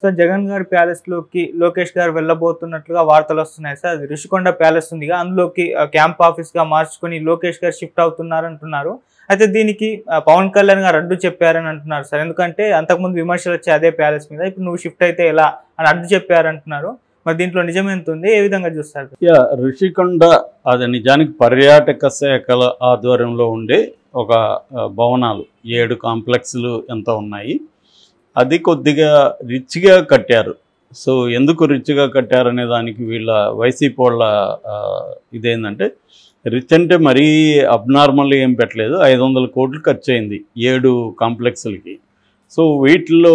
So Jagan గారి palace లోకి లోకేష్ గారు వెళ్ళబోతున్నట్లుగా వార్తలు వస్తున్నాయి సార్. అది రిషికొండ ప్యాలెస్ ఉందిగా, అందులోకి క్యాంప్ ఆఫీస్ గా మార్చుకొని లోకేష్ గారు షిఫ్ట్ అవుతున్నారు అంటున్నారు. అయితే దీనికి పవన్ కళ్యాణ్ గారు అడ్డు చెప్పారని అంటున్నారు సార్. ఎందుకంటే అంతకుముందు విమర్శలు వచ్చాయి అదే ప్యాలెస్ మీద, ఇప్పుడు నువ్వు షిఫ్ట్ అయితే ఎలా అని అడ్డు చెప్పారంటున్నారు. మరి దీంట్లో నిజం ఎంత ఉంది, ఏ విధంగా చూస్తారు? రిషికొండ అది నిజానికి పర్యాటక శాఖల ఆధ్వర్యంలో ఉండే ఒక భవనాలు 7 కాంప్లెక్స్లు ఎంత ఉన్నాయి. అది కొద్దిగా రిచ్గా కట్టారు. సో ఎందుకు రిచ్గా కట్టారనే దానికి వీళ్ళ వైసీపీ వాళ్ళ ఇదేంటంటే, రిచ్ అంటే మరీ అబ్నార్మల్గా ఏం పెట్టలేదు. 500 కోట్లు ఖర్చు అయింది 7 కాంప్లెక్స్లకి. సో వీటిల్లో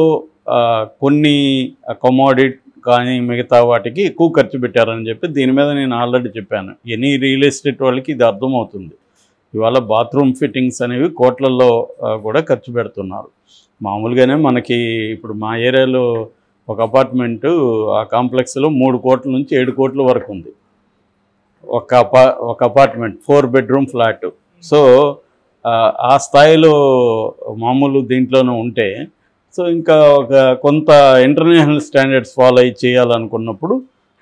కొన్ని కమోడిటీ కానీ మిగతా వాటికి ఎక్కువ ఖర్చు పెట్టారని చెప్పి దీని మీద నేను ఆల్రెడీ చెప్పాను. ఎనీ రియల్ ఎస్టేట్ వాళ్ళకి ఇది అర్థమవుతుంది. ఇవాళ బాత్రూమ్ ఫిట్టింగ్స్ అనేవి కోట్లలో కూడా ఖర్చు పెడుతున్నారు. మామూలుగానే మనకి ఇప్పుడు మా ఏరియాలో ఒక అపార్ట్మెంటు ఆ కాంప్లెక్స్లో 3 కోట్ల నుంచి 7 కోట్ల వరకు ఉంది. ఒక అపార్ట్మెంట్ 4 బెడ్రూమ్ ఫ్లాట్. సో ఆ స్థాయిలో మామూలు దీంట్లోనే ఉంటే, సో ఇంకా ఒక కొంత ఇంటర్నేషనల్ స్టాండర్డ్స్ ఫాలో అయ్యి చేయాలనుకున్నప్పుడు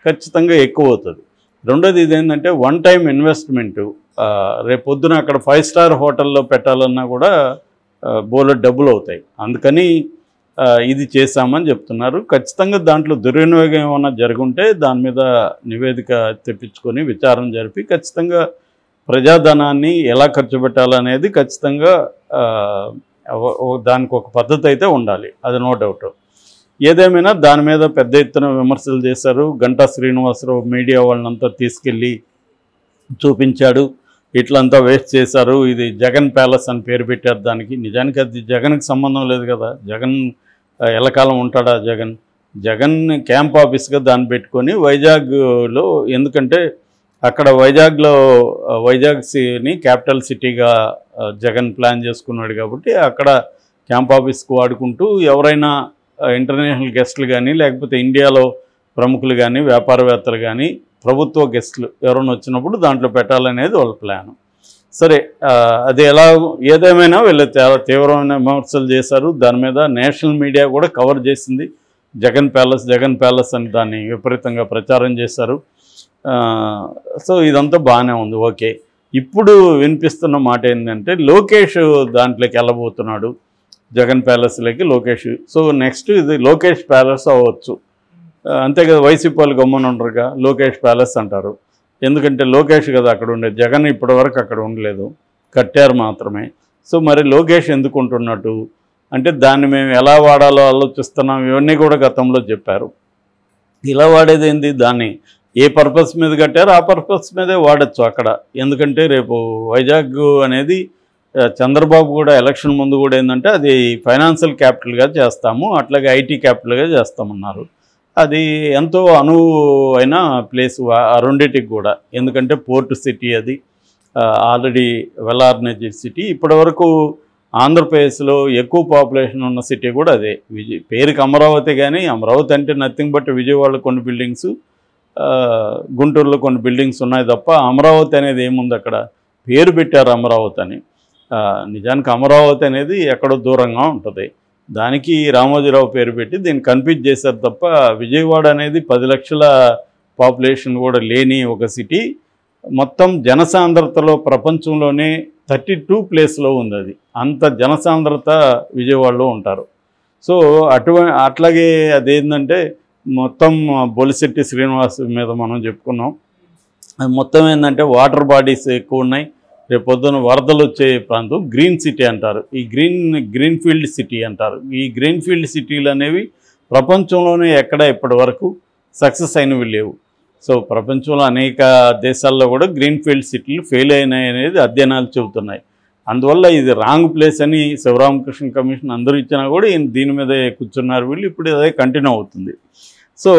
ఖచ్చితంగా ఎక్కువ అవుతుంది. రెండోది ఇదేంటంటే వన్ టైం ఇన్వెస్ట్మెంటు. రేపొద్దున అక్కడ 5 స్టార్ హోటల్లో పెట్టాలన్నా కూడా బోలెడు డబ్బులు అవుతాయి. అందుకని ఇది చేశామని చెప్తున్నారు. ఖచ్చితంగా దాంట్లో దుర్వినియోగం ఏమైనా జరుగుంటే దాని మీద నివేదిక తెప్పించుకొని విచారణ జరిపి ఖచ్చితంగా ప్రజాధనాన్ని ఎలా ఖర్చు పెట్టాలనేది ఖచ్చితంగా దానికి ఒక పద్ధతి అయితే ఉండాలి, అది నో డౌట్. ఏదేమైనా దాని మీద పెద్ద ఎత్తున విమర్శలు చేశారు. గంటా శ్రీనివాసరావు మీడియా వాళ్ళనంతా తీసుకెళ్ళి చూపించాడు, ఇట్లంతా వేస్ట్ చేశారు, ఇది జగన్ ప్యాలెస్ అని పేరు పెట్టారు దానికి. నిజానికి అది జగన్కి సంబంధం లేదు కదా. జగన్ ఎల్లకాలం ఉంటాడా? జగన్ క్యాంప్ ఆఫీస్గా దాన్ని పెట్టుకొని వైజాగ్లో, ఎందుకంటే అక్కడ వైజాగ్ని క్యాపిటల్ సిటీగా జగన్ ప్లాన్ చేసుకున్నాడు కాబట్టి అక్కడ క్యాంప్ ఆఫీస్కి వాడుకుంటూ ఎవరైనా ఇంటర్నేషనల్ గెస్టులు కానీ లేకపోతే ఇండియాలో ప్రముఖులు కానీ వ్యాపారవేత్తలు కానీ ప్రభుత్వ గెస్టులు ఎవరైనా వచ్చినప్పుడు దాంట్లో పెట్టాలనేది వాళ్ళ ప్లాను. సరే, అది ఎలా ఏదేమైనా వీళ్ళు చాలా తీవ్రమైన విమర్శలు చేశారు. దాని మీద నేషనల్ మీడియా కూడా కవర్ చేసింది. జగన్ ప్యాలెస్ అని దాన్ని విపరీతంగా ప్రచారం చేశారు. సో ఇదంతా బాగానే ఉంది, ఓకే. ఇప్పుడు వినిపిస్తున్న మాట ఏంటంటే లోకేష్ దాంట్లోకి వెళ్ళబోతున్నాడు, జగన్ ప్యాలెస్లోకి లోకేష్. సో నెక్స్ట్ ఇది లోకేష్ ప్యాలెస్ అవ్వచ్చు, అంతే కదా. వైసీపీ వాళ్ళు గమ్మున ఉండరుగా, లోకేష్ ప్యాలెస్ అంటారు. ఎందుకంటే లోకేష్ కదా అక్కడ ఉండేది, జగన్ ఇప్పటివరకు అక్కడ ఉండలేదు, కట్టారు మాత్రమే. సో మరి లోకేష్ ఎందుకు ఉంటున్నట్టు అంటే దాన్ని మేము ఎలా వాడాలో ఆలోచిస్తున్నాం, ఇవన్నీ కూడా గతంలో చెప్పారు. ఇలా వాడేది ఏంది, దాన్ని ఏ పర్పస్ మీద కట్టారో ఆ పర్పస్ మీదే వాడచ్చు అక్కడ. ఎందుకంటే రేపు వైజాగ్ అనేది చంద్రబాబు కూడా ఎలక్షన్ ముందు కూడా ఏంటంటే అది ఫైనాన్షియల్ క్యాపిటల్గా చేస్తాము, అట్లాగే ఐటీ క్యాపిటల్గా చేస్తామన్నారు. అది ఎంతో అనువైన ప్లేస్ ఆ రెండింటికి కూడా. ఎందుకంటే పోర్ట్ సిటీ, అది ఆల్రెడీ వెల్ ఆర్గనైజ్డ్ సిటీ. ఇప్పటివరకు ఆంధ్రప్రదేశ్లో ఎక్కువ పాపులేషన్ ఉన్న సిటీ కూడా అదే. పేరుకి అమరావతి, కానీ అమరావతి అంటే నథింగ్ బట్ విజయవాడలో కొన్ని బిల్డింగ్స్, గుంటూరులో కొన్ని బిల్డింగ్స్ ఉన్నాయి తప్ప అమరావతి అనేది ఏముంది అక్కడ. పేరు పెట్టారు అమరావతి అని. నిజానికి అమరావతి అనేది ఎక్కడో దూరంగా ఉంటుంది. దానికి రామోజీరావు పేరు పెట్టి దీన్ని కన్ఫ్యూజ్ చేశారు తప్ప విజయవాడ అనేది 10 లక్షల పాపులేషన్ కూడా లేని ఒక సిటీ. మొత్తం జనసాంద్రతలో ప్రపంచంలోనే 32 ప్లేస్లో ఉంది అది. అంత జనసాంద్రత విజయవాడలో ఉంటారు. సో అట్లాగే అదేంటంటే మొత్తం బొలిశెట్టి శ్రీనివాస్ మీద మనం చెప్పుకున్నాం. మొత్తం ఏంటంటే వాటర్ బాడీస్ ఎక్కువ ఉన్నాయి. రేపు పొద్దున వరదలు వచ్చే ప్రాంతం గ్రీన్ సిటీ అంటారు, ఈ గ్రీన్ఫీల్డ్ సిటీ అంటారు. ఈ గ్రీన్ఫీల్డ్ సిటీలు అనేవి ప్రపంచంలోనే ఎక్కడ ఇప్పటి వరకు సక్సెస్ అయినవి లేవు. సో ప్రపంచంలో అనేక దేశాల్లో కూడా గ్రీన్ఫీల్డ్ సిటీలు ఫెయిల్ అయినాయి అనేది అధ్యయనాలు చెబుతున్నాయి. అందువల్ల ఇది రాంగ్ ప్లేస్ అని శివరామకృష్ణ కమిషన్ అందరూ ఇచ్చినా కూడా దీని మీదే కూర్చున్నారు వీళ్ళు. ఇప్పుడు అదే కంటిన్యూ అవుతుంది. సో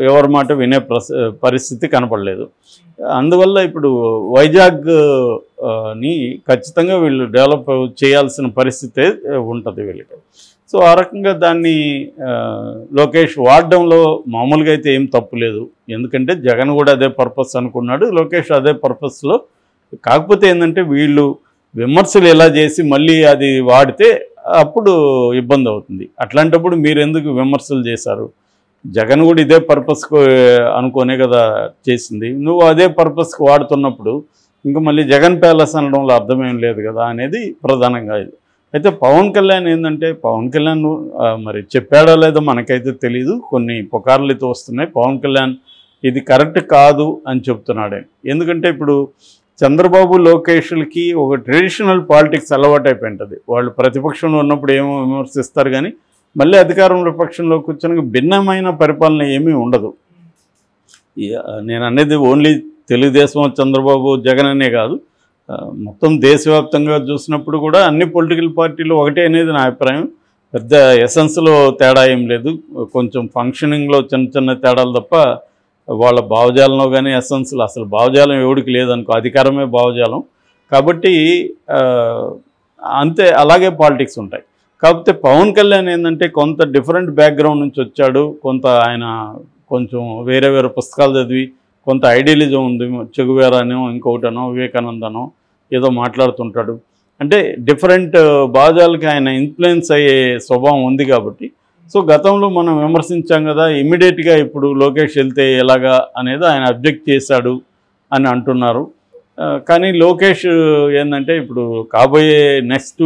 ఎవరి మాట వినే పరిస్థితి కనపడలేదు. అందువల్ల ఇప్పుడు వైజాగ్ని ఖచ్చితంగా వీళ్ళు డెవలప్ చేయాల్సిన పరిస్థితే ఉంటుంది వీళ్ళకి. సో ఆ రకంగా దాన్ని లోకేష్ వాడడంలో మామూలుగా అయితే ఏం తప్పు లేదు. ఎందుకంటే జగన్ కూడా అదే పర్పస్ అనుకున్నాడు, లోకేష్ అదే పర్పస్లో. కాకపోతే ఏంటంటే వీళ్ళు విమర్శలు ఎలా చేసి మళ్ళీ అది వాడితే అప్పుడు ఇబ్బంది అవుతుంది. అట్లాంటప్పుడు మీరు ఎందుకు విమర్శలు చేశారు? జగన్ కూడా ఇదే పర్పస్కు అనుకోనే కదా చేసింది. నువ్వు అదే పర్పస్కి వాడుతున్నప్పుడు ఇంకా మళ్ళీ జగన్ ప్యాలెస్ అనడంలో అర్థమేం లేదు కదా అనేది ప్రధానంగా ఇది. అయితే పవన్ కళ్యాణ్ ఏంటంటే, పవన్ కళ్యాణ్ మరి చెప్పాడో లేదో మనకైతే తెలీదు, కొన్ని పుకార్లు అయితే వస్తున్నాయి. పవన్ కళ్యాణ్ ఇది కరెక్ట్ కాదు అని చెప్తున్నాడు. ఎందుకంటే ఇప్పుడు చంద్రబాబు లోకేష్లకి ఒక ట్రెడిషనల్ పాలిటిక్స్ అలవాటు అయిపోయింటుంది. వాళ్ళు ప్రతిపక్షంలో ఉన్నప్పుడు ఏమో విమర్శిస్తారు, కానీ మళ్ళీ అధికారంలో పక్షంలో కూర్చొని భిన్నమైన పరిపాలన ఏమీ ఉండదు. నేను అనేది ఓన్లీ తెలుగుదేశం చంద్రబాబు జగన్ అనే కాదు, మొత్తం దేశవ్యాప్తంగా చూసినప్పుడు కూడా అన్ని పొలిటికల్ పార్టీలు ఒకటే అనేది నా అభిప్రాయం. పెద్ద ఎసెన్స్లో తేడా ఏం లేదు, కొంచెం ఫంక్షనింగ్లో చిన్న చిన్న తేడాలు తప్ప వాళ్ళ భావజాలంలో కానీ ఎసెన్స్లో అసలు భావజాలం ఎవడికి లేదనుకో, అధికారమే భావజాలం. కాబట్టి అంతే, అలాగే పాలిటిక్స్ ఉంటాయి. కాకపోతే పవన్ కళ్యాణ్ ఏంటంటే కొంత డిఫరెంట్ బ్యాక్గ్రౌండ్ నుంచి వచ్చాడు, కొంత ఆయన కొంచెం వేరే వేరే పుస్తకాలు చదివి కొంత ఐడియలిజం ఉంది. చెగువేరానో ఇంకొకటనో వివేకానందనో ఏదో మాట్లాడుతుంటాడు. అంటే డిఫరెంట్ భాజాలకి ఆయన ఇన్ఫ్లుయెన్స్ అయ్యే స్వభావం ఉంది కాబట్టి, సో గతంలో మనం విమర్శించాం కదా, ఇమ్మీడియట్గా ఇప్పుడు లోకేష్ వెళ్తే ఎలాగా అనేది ఆయన అబ్జెక్ట్ చేశాడు అని అంటున్నారు. కానీ లోకేష్ ఏంటంటే ఇప్పుడు కాబోయే నెక్స్ట్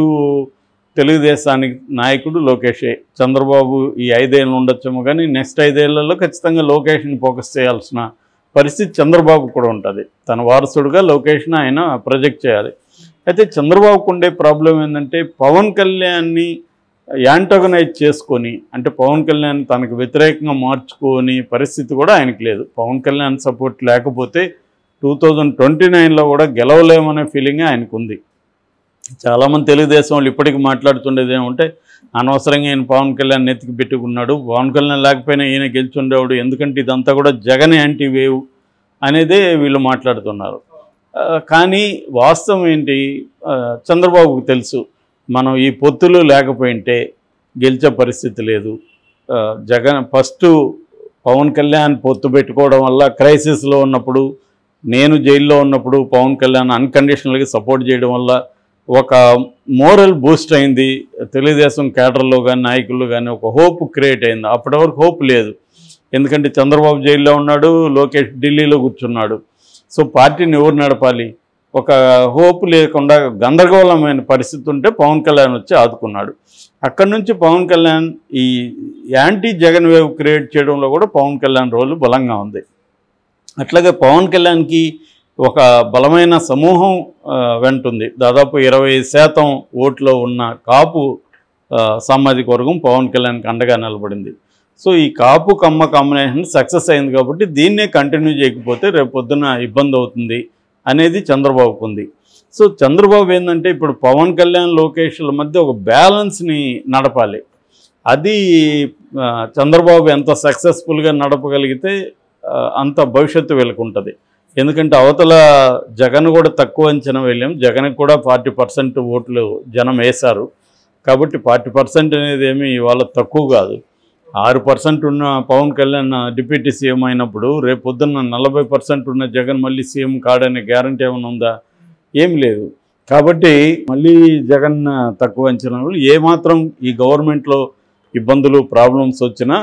తెలుగుదేశానికి నాయకుడు లోకేషే. చంద్రబాబు ఈ 5 ఏళ్ళు ఉండొచ్చేమో, కానీ నెక్స్ట్ 5 ఏళ్లలో ఖచ్చితంగా లోకేష్ని ఫోకస్ చేయాల్సిన పరిస్థితి చంద్రబాబు కూడా ఉంటుంది. తన వారసుడుగా లోకేష్ని ఆయన ప్రొజెక్ట్ చేయాలి. అయితే చంద్రబాబుకు ఉండే ప్రాబ్లం ఏంటంటే పవన్ కళ్యాణ్ని యాంటగనైజ్ చేసుకొని, అంటే పవన్ కళ్యాణ్ తనకు వ్యతిరేకంగా మార్చుకొని పరిస్థితి కూడా ఆయనకు లేదు. పవన్ కళ్యాణ్ సపోర్ట్ లేకపోతే 2029లో కూడా గెలవలేమనే ఫీలింగ్ ఆయనకు ఉంది. చాలామంది తెలుగుదేశం వాళ్ళు ఇప్పటికీ మాట్లాడుతుండేది ఏమంటే, అనవసరంగా ఈయన పవన్ కళ్యాణ్ నెత్తికి పెట్టుకున్నాడు, పవన్ కళ్యాణ్ లేకపోయినా ఈయన గెలిచుండేవాడు, ఎందుకంటే ఇదంతా కూడా జగన్ యాంటీ వేవ్ అనేదే వీళ్ళు మాట్లాడుతున్నారు. కానీ వాస్తవం ఏంటి, చంద్రబాబుకు తెలుసు మనం ఈ పొత్తులు లేకపోయింటే గెలిచే పరిస్థితి లేదు. జగన్ ఫస్ట్ పవన్ కళ్యాణ్ పొత్తు పెట్టుకోవడం వల్ల క్రైసిస్లో ఉన్నప్పుడు, నేను జైల్లో ఉన్నప్పుడు పవన్ కళ్యాణ్ అన్కండిషనల్గా సపోర్ట్ చేయడం వల్ల ఒక మోరల్ బూస్ట్ అయింది తెలుగుదేశం కేడర్లో కానీ నాయకుల్లో కానీ, ఒక హోప్ క్రియేట్ అయింది. అప్పటి వరకు హోప్ లేదు, ఎందుకంటే చంద్రబాబు జైల్లో ఉన్నాడు, లోకేష్ ఢిల్లీలో కూర్చున్నాడు. సో పార్టీని ఎవరు నడపాలి, ఒక హోప్ లేకుండా గందరగోళమైన పరిస్థితి ఉంటే పవన్ కళ్యాణ్ వచ్చి ఆదుకున్నాడు. అక్కడి నుంచి పవన్ కళ్యాణ్ ఈ యాంటీ జగన్ వేవ్ క్రియేట్ చేయడంలో కూడా పవన్ కళ్యాణ్ రోల్ బలంగా ఉంది. అట్లాగే పవన్ కళ్యాణ్కి ఒక బలమైన సమూహం వెంటుంది. దాదాపు 20% ఓట్లో ఉన్న కాపు సామాజిక వర్గం పవన్ కళ్యాణ్కి అండగా నిలబడింది. సో ఈ కాపు కమ్మ కాంబినేషన్ సక్సెస్ అయింది కాబట్టి దీన్నే కంటిన్యూ చేయకపోతే రేపు పొద్దున ఇబ్బంది అవుతుంది అనేది చంద్రబాబుకు ఉంది. సో చంద్రబాబు ఏంటంటే ఇప్పుడు పవన్ కళ్యాణ్ లోకేష్ల మధ్య ఒక బ్యాలెన్స్ని నడపాలి. అది చంద్రబాబు ఎంత సక్సెస్ఫుల్గా నడపగలిగితే అంత భవిష్యత్తు వెలుకుంటుంది. ఎందుకంటే అవతల జగన్ కూడా తక్కువ అంచనా వెళ్ళాం, జగన్కి కూడా 40% ఓట్లు జనం వేశారు. కాబట్టి 40% అనేది ఏమి ఇవాళ తక్కువ కాదు. 6% ఉన్న పవన్ కళ్యాణ్ డిప్యూటీ సీఎం అయినప్పుడు రేపు పొద్దున్న 40% ఉన్న జగన్ మళ్ళీ సీఎం కాడనే గ్యారంటీ ఏమైనా ఉందా? ఏం లేదు. కాబట్టి మళ్ళీ జగన్ తక్కువ అంచనా ఏమాత్రం ఈ గవర్నమెంట్లో ఇబ్బందులు ప్రాబ్లమ్స్ వచ్చినా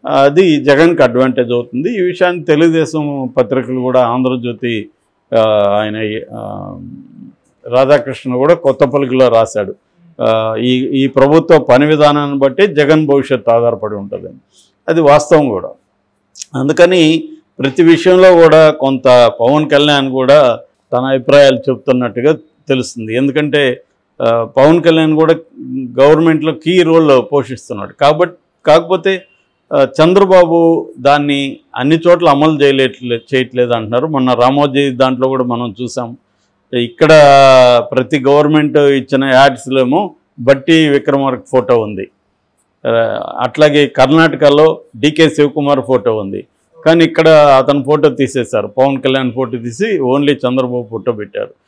అది జగన్కి అడ్వాంటేజ్ అవుతుంది. ఈ విషయాన్ని తెలుగుదేశం పత్రికలు కూడా, ఆంధ్రజ్యోతి ఆయన రాధాకృష్ణ కూడా కొత్త పలుకులో రాశాడు, ఈ ప్రభుత్వ పని విధానాన్ని బట్టి జగన్ భవిష్యత్తు ఆధారపడి ఉంటుంది. అది వాస్తవం కూడా. అందుకని ప్రతి విషయంలో కూడా కొంత పవన్ కళ్యాణ్ కూడా తన అభిప్రాయాలు చెప్తున్నట్టుగా తెలుస్తుంది. ఎందుకంటే పవన్ కళ్యాణ్ కూడా గవర్నమెంట్లో కీ రోల్ పోషిస్తున్నాడు. కాకపోతే చంద్రబాబు దాన్ని అన్ని చోట్ల అమలు చేయట్లేదు అంటున్నారు. మొన్న రామోజీ దాంట్లో కూడా మనం చూసాం. ఇక్కడ ప్రతి గవర్నమెంట్ ఇచ్చిన యాడ్స్లో ఏమో బట్టి విక్రమార్క ఫోటో ఉంది, అట్లాగే కర్ణాటకలో డికే శివకుమార్ ఫోటో ఉంది. కానీ ఇక్కడ అతని ఫోటో తీసేశారు, పవన్ కళ్యాణ్ ఫోటో తీసి ఓన్లీ చంద్రబాబు ఫోటో పెట్టారు.